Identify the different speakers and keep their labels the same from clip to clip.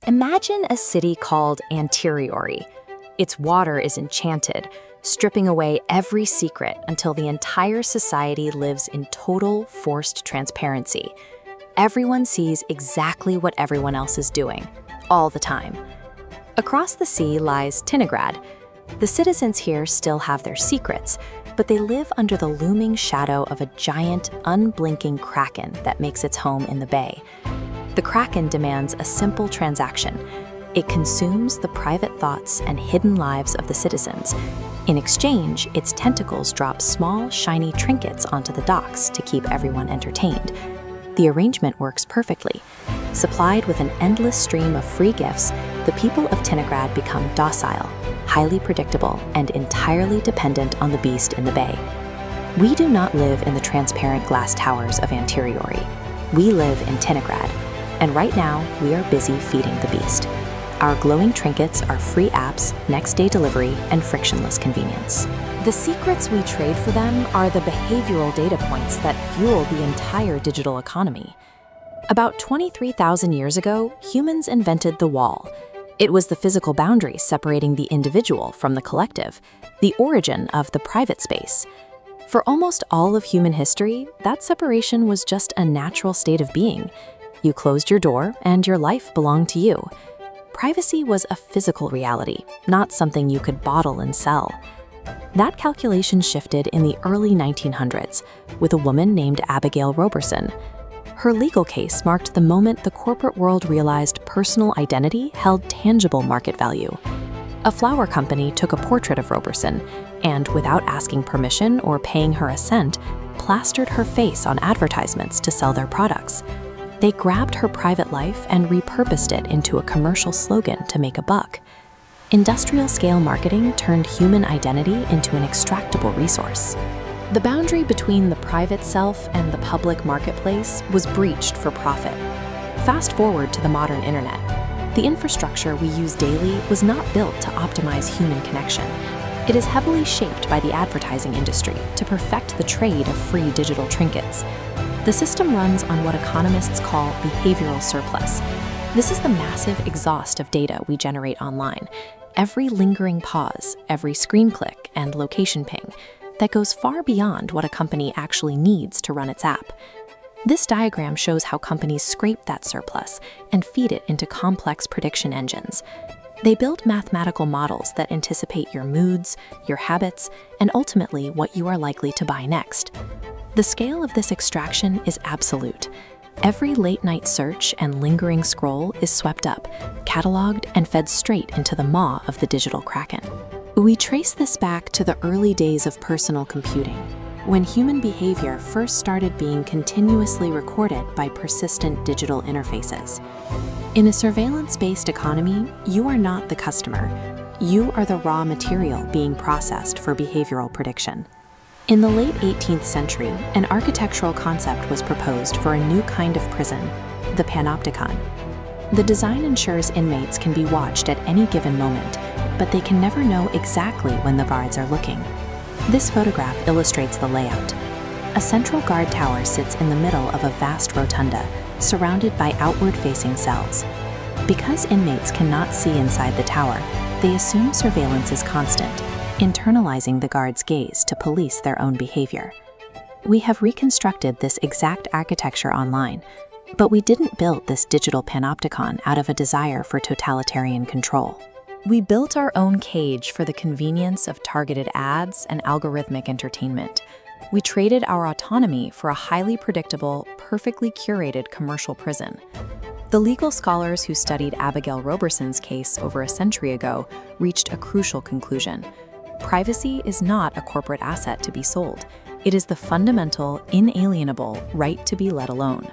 Speaker 1: Imagine a city called Anteriori. Its water is enchanted, stripping away every secret until the entire society lives in total forced transparency. Everyone sees exactly what everyone else is doing, all the time. Across the sea lies Tinagrad. The citizens here still have their secrets, but they live under the looming shadow of a giant, unblinking Kraken that makes its home in the bay. The Kraken demands a simple transaction. It consumes the private thoughts and hidden lives of the citizens. In exchange, its tentacles drop small, shiny trinkets onto the docks to keep everyone entertained. The arrangement works perfectly. Supplied with an endless stream of free gifts, the people of Tinagrad become docile, highly predictable, and entirely dependent on the beast in the bay. We do not live in the transparent glass towers of Anteriori. We live in Tinagrad, and right now we are busy feeding the beast. Our glowing trinkets are free apps, next-day delivery, and frictionless convenience. The secrets we trade for them are the behavioral data points that fuel the entire digital economy. About 23,000 years ago, humans invented the wall. It was the physical boundary separating the individual from the collective, the origin of the private space. For almost all of human history, that separation was just a natural state of being. You closed your door, and your life belonged to you. Privacy was a physical reality, not something you could bottle and sell. That calculation shifted in the early 1900s with a woman named Abigail Roberson. Her legal case marked the moment the corporate world realized personal identity held tangible market value. A flower company took a portrait of Roberson and, without asking permission or paying her a cent, plastered her face on advertisements to sell their products. They grabbed her private life and repurposed it into a commercial slogan to make a buck. Industrial-scale marketing turned human identity into an extractable resource. The boundary between the private self and the public marketplace was breached for profit. Fast forward to the modern internet. The infrastructure we use daily was not built to optimize human connection. It is heavily shaped by the advertising industry to perfect the trade of free digital trinkets. The system runs on what economists call behavioral surplus. This is the massive exhaust of data we generate online. Every lingering pause, every screen click, and location ping that goes far beyond what a company actually needs to run its app. This diagram shows how companies scrape that surplus and feed it into complex prediction engines. They build mathematical models that anticipate your moods, your habits, and ultimately what you are likely to buy next. The scale of this extraction is absolute. Every late-night search and lingering scroll is swept up, cataloged, and fed straight into the maw of the digital Kraken. We trace this back to the early days of personal computing, when human behavior first started being continuously recorded by persistent digital interfaces. In a surveillance-based economy, you are not the customer. You are the raw material being processed for behavioral prediction. In the late 18th century, an architectural concept was proposed for a new kind of prison, the panopticon. The design ensures inmates can be watched at any given moment, but they can never know exactly when the guards are looking. This photograph illustrates the layout. A central guard tower sits in the middle of a vast rotunda, surrounded by outward-facing cells. Because inmates cannot see inside the tower, they assume surveillance is constant, internalizing the guard's gaze to police their own behavior. We have reconstructed this exact architecture online, but we didn't build this digital panopticon out of a desire for totalitarian control. We built our own cage for the convenience of targeted ads and algorithmic entertainment. We traded our autonomy for a highly predictable, perfectly curated commercial prison. The legal scholars who studied Abigail Roberson's case over a century ago reached a crucial conclusion. Privacy is not a corporate asset to be sold. It is the fundamental, inalienable right to be let alone.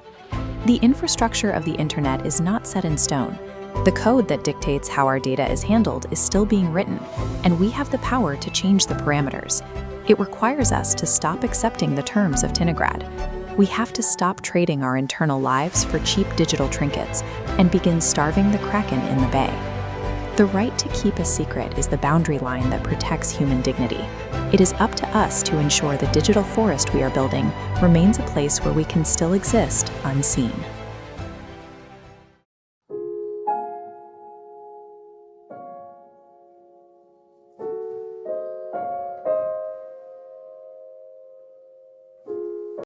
Speaker 1: The infrastructure of the internet is not set in stone. The code that dictates how our data is handled is still being written, and we have the power to change the parameters. It requires us to stop accepting the terms of Tinagrad. We have to stop trading our internal lives for cheap digital trinkets and begin starving the Kraken in the bay. The right to keep a secret is the boundary line that protects human dignity. It is up to us to ensure the digital forest we are building remains a place where we can still exist unseen.